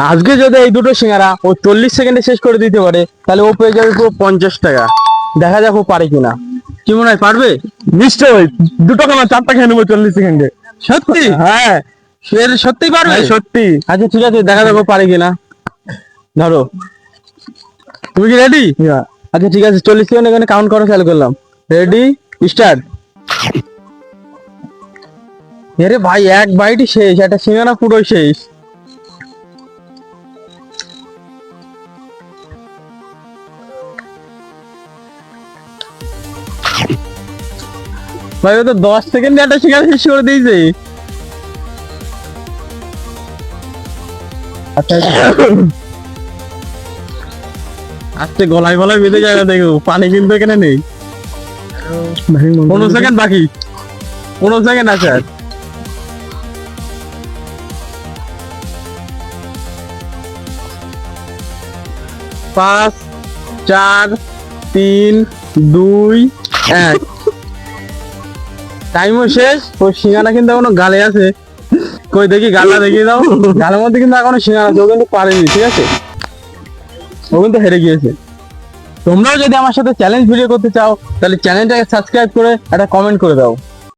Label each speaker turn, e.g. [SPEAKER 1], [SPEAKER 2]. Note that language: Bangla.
[SPEAKER 1] আজকে যদি এই দুটো সিঙ্গারা ও 40 সেকেন্ডে শেষ করে দিতে পারে তাহলে ও পেয়ে যাবে পুরো 50 টাকা। দেখা যাক ও পারে কিনা। কি মনে হয় পারবে?
[SPEAKER 2] নিশ্চয়, দুটো কেন 4টা খেয়ে নেবো 40 সেকেন্ডে।
[SPEAKER 1] সত্যি?
[SPEAKER 2] হ্যাঁ
[SPEAKER 1] সত্যি পারবে?
[SPEAKER 2] সত্যি।
[SPEAKER 1] আচ্ছা ঠিক আছে, দেখা যাক ও পারে কিনা। ধরো, তুমি কি রেডি? আচ্ছা ঠিক আছে, 40 সেকেন্ড এখানে কাউন্ট করা চালু করলাম। Ready, start. আরে ভাই, এক বাইটই শেষ, একটা সিঙ্গারা পুরো শেষ। ভাই ও তো 10 সেকেন্ডে একটা সিঙ্গারা শেষ করে দিয়েছে। আচ্ছা আস্তে গলায় গলায় বেঁধে যাবে, দেখো পানি কিন্তু এখানে নেই। 15 সেকেন্ড বাকি, 15 সেকেন্ড আছে আর। 5 4 3 2 1। টাইমও শেষ। ওই সিঙ্গারা কিন্তু এখনো গালে আছে। কই দেখি গালটা দেখিয়ে দাও। গালের মধ্যে কিন্তু এখনো সিঙ্গারা আছে, ও কিন্তু পারেনি, ঠিক আছে? ও কিন্তু হেরে গিয়েছে। তোমরাও যদি আমার সাথে চ্যালেঞ্জ ভিডিও করতে চাও তাহলে চ্যানেলটাকে সাবস্ক্রাইব করে একটা কমেন্ট করে দাও।